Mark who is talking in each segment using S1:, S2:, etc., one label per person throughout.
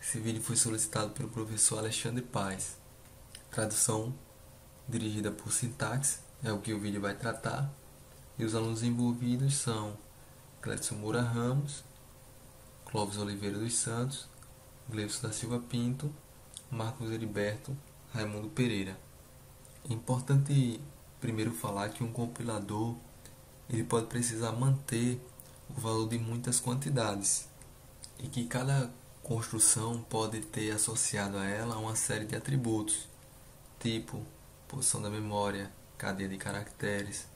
S1: Esse vídeo foi solicitado pelo professor Alexandre Paes. Tradução dirigida por Sintaxe é o que o vídeo vai tratar. E os alunos envolvidos são Cledson Moura Ramos, Clóvis Oliveira dos Santos, Gleison da Silva Pinto, Marcos Heriberto, Raimundo Pereira. É importante primeiro falar que um compilador ele pode precisar manter o valor de muitas quantidades e que cada construção pode ter associado a ela uma série de atributos, tipo, posição da memória, cadeia de caracteres,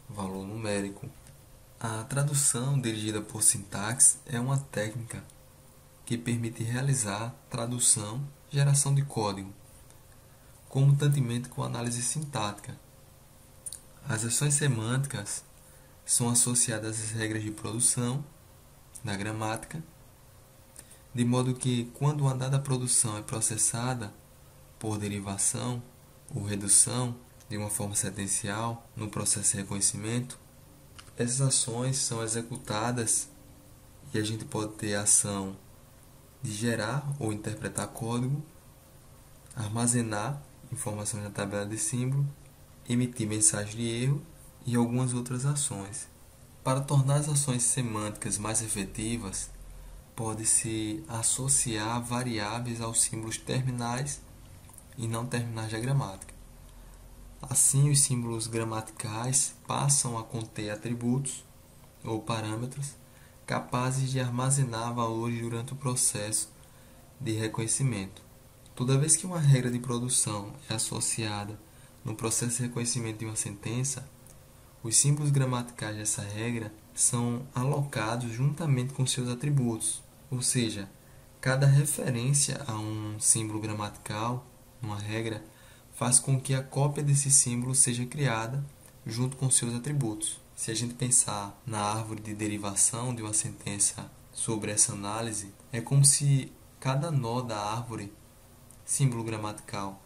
S1: valor numérico. A tradução dirigida por sintaxe é uma técnica que permite realizar tradução e geração de código, concomitantemente com análise sintática. As ações semânticas são associadas às regras de produção da gramática, de modo que, quando uma dada produção é processada por derivação ou redução de uma forma sequencial no processo de reconhecimento, essas ações são executadas e a gente pode ter a ação de gerar ou interpretar código, armazenar informações na tabela de símbolo, emitir mensagem de erro e algumas outras ações. Para tornar as ações semânticas mais efetivas, pode-se associar variáveis aos símbolos terminais e não terminais da gramática. Assim, os símbolos gramaticais passam a conter atributos ou parâmetros capazes de armazenar valores durante o processo de reconhecimento. Toda vez que uma regra de produção é associada no processo de reconhecimento de uma sentença, os símbolos gramaticais dessa regra são alocados juntamente com seus atributos, ou seja, cada referência a um símbolo gramatical, uma regra, faz com que a cópia desse símbolo seja criada junto com seus atributos. Se a gente pensar na árvore de derivação de uma sentença sobre essa análise, é como se cada nó da árvore, símbolo gramatical,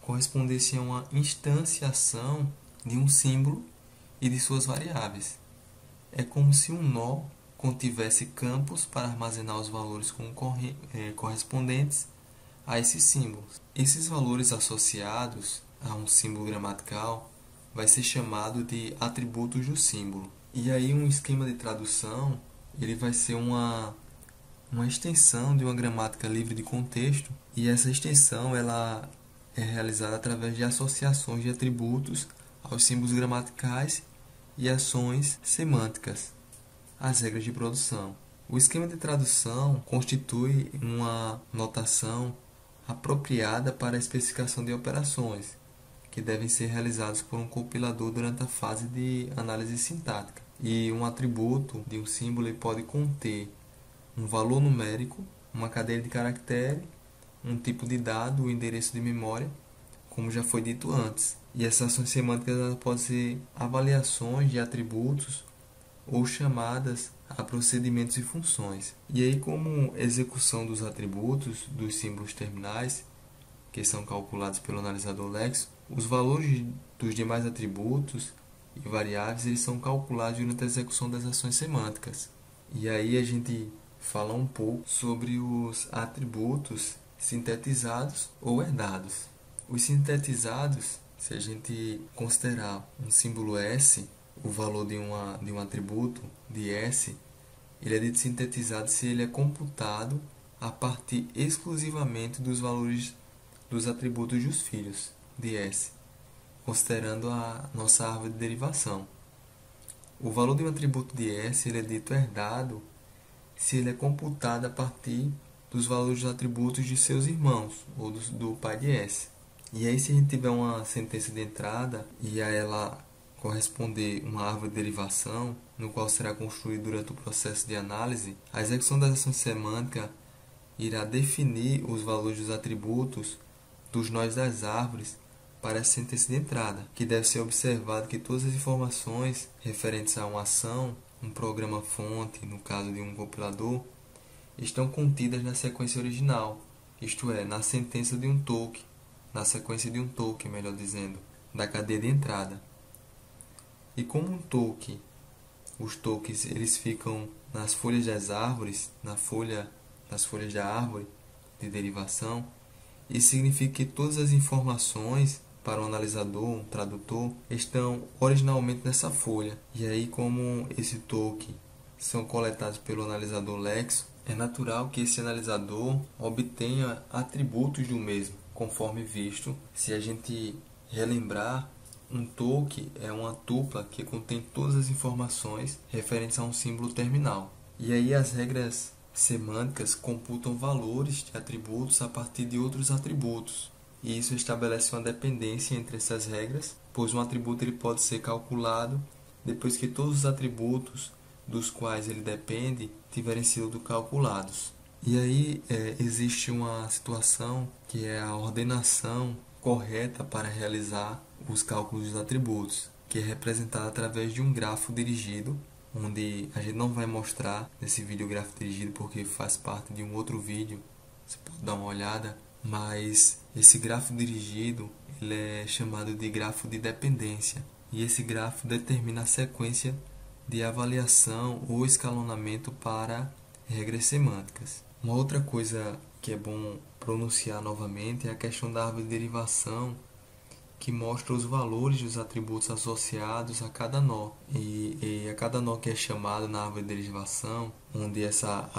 S1: correspondesse a uma instanciação de um símbolo e de suas variáveis. É como se um nó contivesse campos para armazenar os valores correspondentes a esses símbolos. Esses valores associados a um símbolo gramatical vai ser chamado de atributos do símbolo. E aí um esquema de tradução ele vai ser uma extensão de uma gramática livre de contexto, e essa extensão ela é realizada através de associações de atributos aos símbolos gramaticais e ações semânticas, as regras de produção. O esquema de tradução constitui uma notação apropriada para a especificação de operações, que devem ser realizadas por um compilador durante a fase de análise sintática. E um atributo de um símbolo pode conter um valor numérico, uma cadeia de caractere, um tipo de dado, o endereço de memória, como já foi dito antes. E essas ações semânticas podem ser avaliações de atributos ou chamadas a procedimentos e funções. E aí, como execução dos atributos dos símbolos terminais, que são calculados pelo analisador léxico, os valores dos demais atributos e variáveis eles são calculados durante a execução das ações semânticas. E aí a gente fala um pouco sobre os atributos sintetizados ou herdados. Os sintetizados, se a gente considerar um símbolo S, o valor de um atributo de S, ele é dito sintetizado se ele é computado a partir exclusivamente dos valores dos atributos dos filhos de S, considerando a nossa árvore de derivação. O valor de um atributo de S ele é dito herdado se ele é computado a partir dos valores dos atributos de seus irmãos, ou do pai de S. E aí, se a gente tiver uma sentença de entrada e a ela corresponder uma árvore de derivação, no qual será construído durante o processo de análise, a execução da ação semântica irá definir os valores dos atributos dos nós das árvores para a sentença de entrada, que deve ser observado que todas as informações referentes a uma ação, um programa-fonte, no caso de um compilador, estão contidas na sequência original, isto é, na sentença de um token, na sequência de um token, melhor dizendo, da cadeia de entrada. E como um token, os tokens eles ficam nas folhas das árvores, nas folhas da árvore, de derivação, isso significa que todas as informações para o analisador, um tradutor, estão originalmente nessa folha. E aí, como esse token são coletados pelo analisador Lexo, é natural que esse analisador obtenha atributos do mesmo, conforme visto. Se a gente relembrar, um token é uma tupla que contém todas as informações referentes a um símbolo terminal. E aí as regras semânticas computam valores de atributos a partir de outros atributos. E isso estabelece uma dependência entre essas regras, pois um atributo ele pode ser calculado depois que todos os atributos dos quais ele depende tiverem sido calculados. E aí existe uma situação que é a ordenação correta para realizar os cálculos dos atributos, que é representada através de um grafo dirigido, onde a gente não vai mostrar nesse vídeo o grafo dirigido porque faz parte de um outro vídeo, você pode dar uma olhada, mas esse grafo dirigido ele é chamado de grafo de dependência, e esse grafo determina a sequência de avaliação ou escalonamento para regras semânticas. Uma outra coisa que é bom pronunciar novamente é a questão da árvore de derivação, que mostra os valores dos atributos associados a cada nó. E a cada nó que é chamado na árvore de derivação, onde essa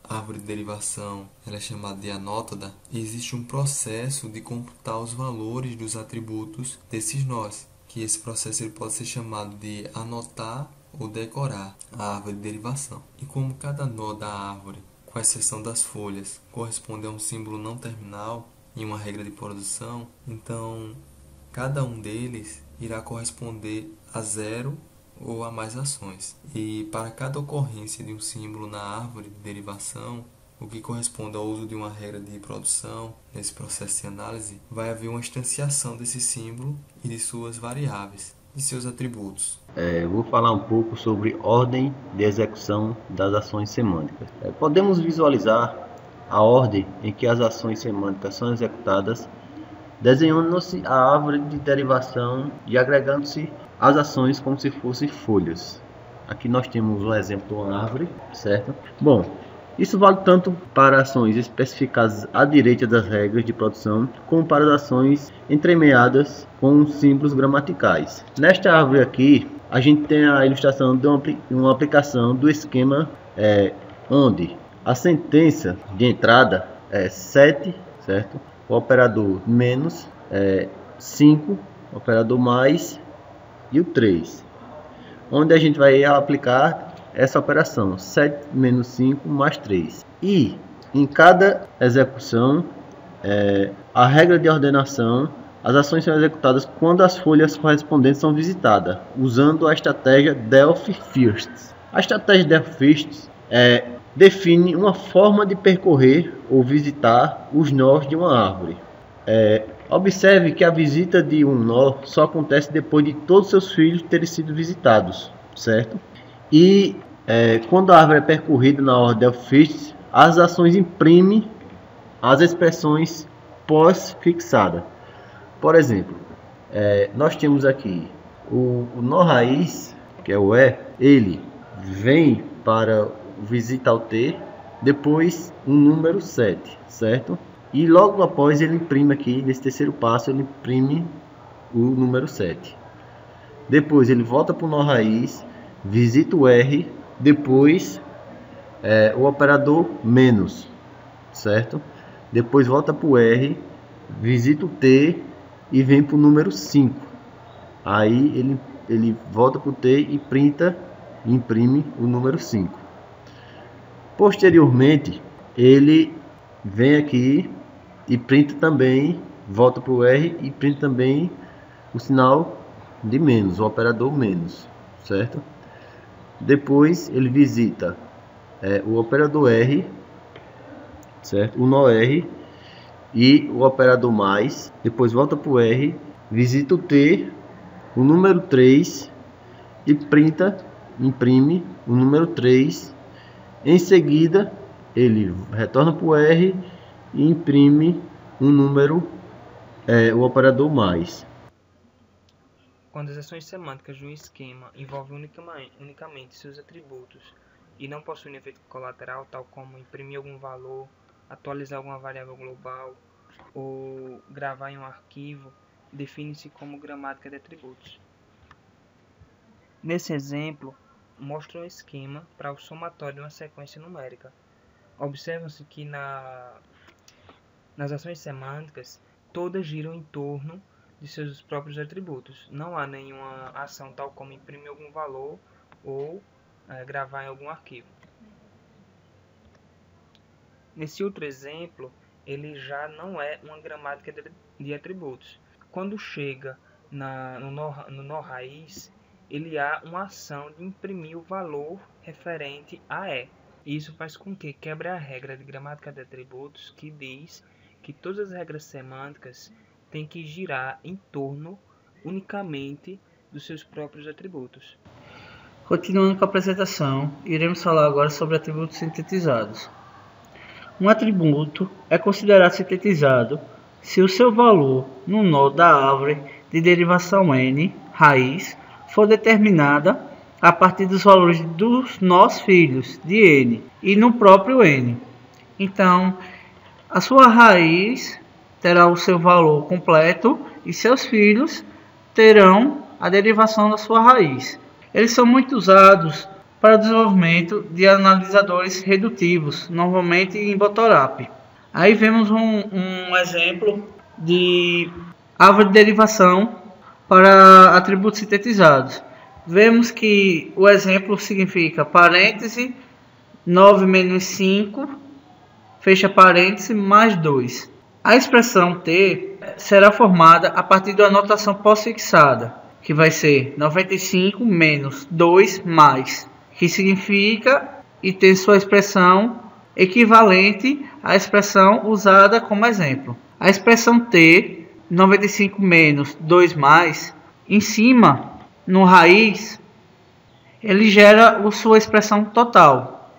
S1: árvore de derivação ela é chamada de anótada, existe um processo de computar os valores dos atributos desses nós, que esse processo ele pode ser chamado de anotar ou decorar a árvore de derivação. E como cada nó da árvore, com exceção das folhas, corresponde a um símbolo não terminal em uma regra de produção, então cada um deles irá corresponder a 0 ou a mais ações. E para cada ocorrência de um símbolo na árvore de derivação, o que corresponde ao uso de uma regra de produção, nesse processo de análise, vai haver uma instanciação desse símbolo e de suas variáveis, de seus atributos.
S2: Vou falar um pouco sobre ordem de execução das ações semânticas. Podemos visualizar a ordem em que as ações semânticas são executadas, desenhando-se a árvore de derivação e agregando-se as ações como se fossem folhas. Aqui nós temos um exemplo de uma árvore, certo? Bom, isso vale tanto para ações especificadas à direita das regras de produção, como para as ações entremeadas com símbolos gramaticais. Nesta árvore aqui, a gente tem a ilustração de uma aplicação do esquema onde a sentença de entrada é 7, certo? O operador menos 5, o operador mais e o 3. Onde a gente vai aplicar essa operação 7 menos 5 mais 3. E em cada execução, a regra de ordenação, as ações são executadas quando as folhas correspondentes são visitadas, usando a estratégia Delphi First. A estratégia Delphi First define uma forma de percorrer ou visitar os nós de uma árvore. Observe que a visita de um nó só acontece depois de todos seus filhos terem sido visitados, certo? E quando a árvore é percorrida na ordem Delphi First, as ações imprimem as expressões pós-fixadas. Por exemplo, nós temos aqui o nó raiz, que é o ele vem para visitar o T, depois um número 7, certo? E logo após ele imprime aqui, nesse terceiro passo, ele imprime o número 7. Depois ele volta para o nó raiz, visita o R, depois o operador menos, certo? Depois volta para o R, visita o T e vem para o número 5. Aí ele volta para o T e imprime o número 5. Posteriormente, ele vem aqui e printa também, volta para o R e printa também o sinal de menos, o operador menos, certo? Depois ele visita o operador R, certo? O nó R e o operador mais, depois volta para o R, visita o T, o número 3 e imprime o número 3. Em seguida, ele retorna para o R e imprime um número, o operador mais.
S3: Quando as ações semânticas de um esquema envolvem unicamente seus atributos e não possuem efeito colateral, tal como imprimir algum valor atualizar alguma variável global ou gravar em um arquivo, define-se como gramática de atributos. Nesse exemplo, mostra um esquema para o somatório de uma sequência numérica. Observa-se que nas ações semânticas, todas giram em torno de seus próprios atributos. Não há nenhuma ação tal como imprimir algum valor ou gravar em algum arquivo. Nesse outro exemplo, ele já não é uma gramática de atributos. Quando chega no nó raiz, ele há uma ação de imprimir o valor referente a E. Isso faz com que quebre a regra de gramática de atributos que diz que todas as regras semânticas têm que girar em torno unicamente dos seus próprios atributos.
S4: Continuando com a apresentação, iremos falar agora sobre atributos sintetizados. Um atributo é considerado sintetizado se o seu valor no nó da árvore de derivação n, raiz, for determinada a partir dos valores dos nós filhos de n e no próprio n. Então, a sua raiz terá o seu valor completo e seus filhos terão a derivação da sua raiz. Eles são muito usados para o desenvolvimento de analisadores redutivos, normalmente em Botorap. Aí vemos um exemplo de árvore de derivação para atributos sintetizados. Vemos que o exemplo significa parêntese 9 menos 5, fecha parêntese, mais 2. A expressão T será formada a partir da anotação pós-fixada, que vai ser 95 menos 2 mais, que significa e tem sua expressão equivalente à expressão usada como exemplo. A expressão T, 95 menos 2 mais, em cima, no raiz, ele gera a sua expressão total.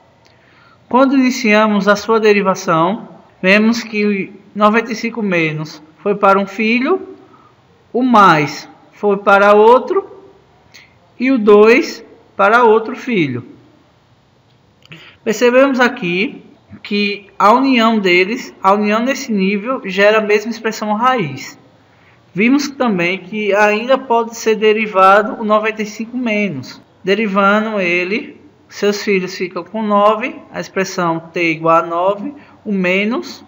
S4: Quando iniciamos a sua derivação, vemos que 95 menos foi para um filho, o mais foi para outro e o 2 para outro filho. Percebemos aqui que a união deles, a união nesse nível, gera a mesma expressão raiz. Vimos também que ainda pode ser derivado o 95 menos. Derivando ele, seus filhos ficam com 9, a expressão t igual a 9, o menos,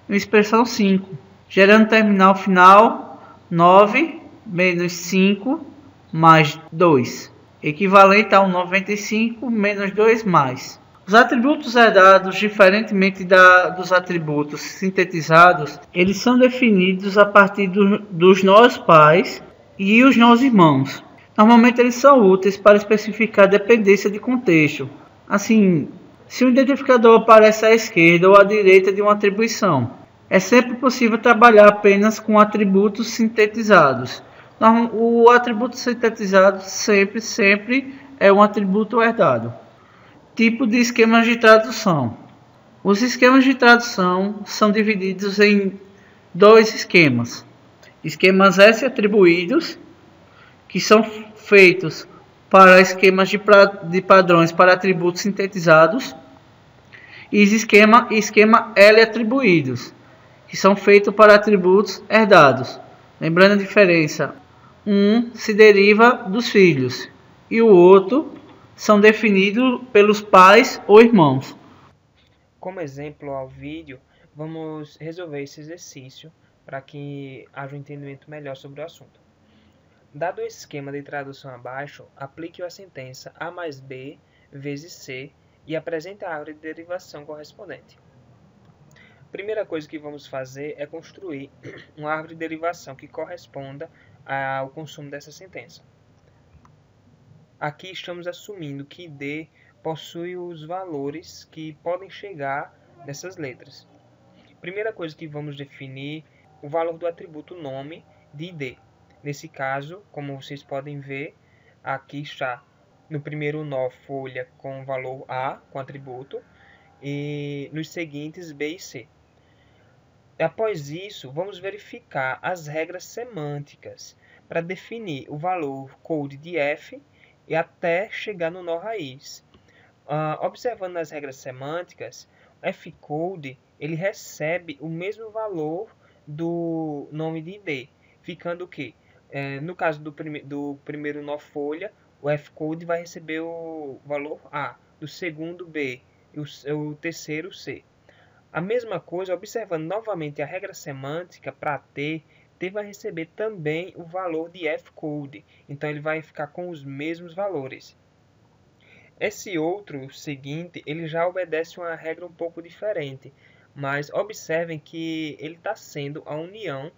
S4: a expressão 5. Gerando terminal final 9 menos 5 mais 2. Equivalente ao 95 menos 2 mais. Os atributos herdados, diferentemente dos atributos sintetizados, eles são definidos a partir dos nós pais e os nós irmãos. Normalmente eles são úteis para especificar dependência de contexto. Assim, se o identificador aparece à esquerda ou à direita de uma atribuição, é sempre possível trabalhar apenas com atributos sintetizados. O atributo sintetizado sempre é um atributo herdado. Tipo de esquemas de tradução. Os esquemas de tradução são divididos em dois esquemas. Esquemas S atribuídos, que são feitos para esquemas de padrões para atributos sintetizados, e esquema L atribuídos, que são feitos para atributos herdados. Lembrando a diferença, um se deriva dos filhos e o outro são definidos pelos pais ou irmãos.
S3: Como exemplo ao vídeo, vamos resolver esse exercício para que haja um entendimento melhor sobre o assunto. Dado o esquema de tradução abaixo, aplique a sentença A mais B vezes C e apresente a árvore de derivação correspondente. A primeira coisa que vamos fazer é construir uma árvore de derivação que corresponda ao consumo dessa sentença. Aqui estamos assumindo que D possui os valores que podem chegar nessas letras. Primeira coisa que vamos definir, o valor do atributo nome de D. Nesse caso, como vocês podem ver, aqui está no primeiro nó folha com o valor A, com atributo, e nos seguintes B e C. Após isso, vamos verificar as regras semânticas para definir o valor code de F e até chegar no nó raiz. Observando as regras semânticas, o F-code ele recebe o mesmo valor do nome de ID, ficando o quê? No caso do primeiro nó folha, o Fcode vai receber o valor A, do segundo B e o terceiro C. A mesma coisa, observando novamente a regra semântica para T vai receber também o valor de Fcode, então ele vai ficar com os mesmos valores. Esse outro seguinte, ele já obedece uma regra um pouco diferente, mas observem que ele está sendo a união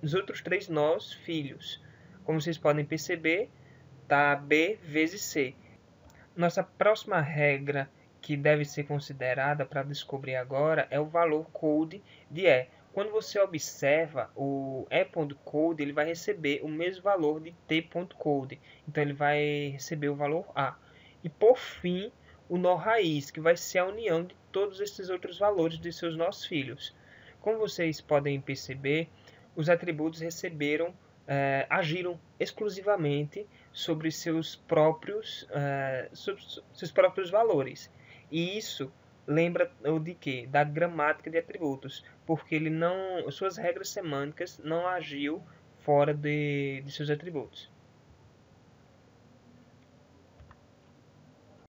S3: dos outros 3 nós filhos. Como vocês podem perceber, está B vezes C. Nossa próxima regra que deve ser considerada para descobrir agora é o valor code de E. Quando você observa o E.code, ele vai receber o mesmo valor de T.code. Então ele vai receber o valor A. E por fim, o nó raiz, que vai ser a união de todos esses outros valores de seus nós filhos. Como vocês podem perceber, os atributos agiram exclusivamente sobre seus próprios valores. E isso lembra de quê? Da gramática de atributos, porque suas regras semânticas não agiu fora de seus atributos.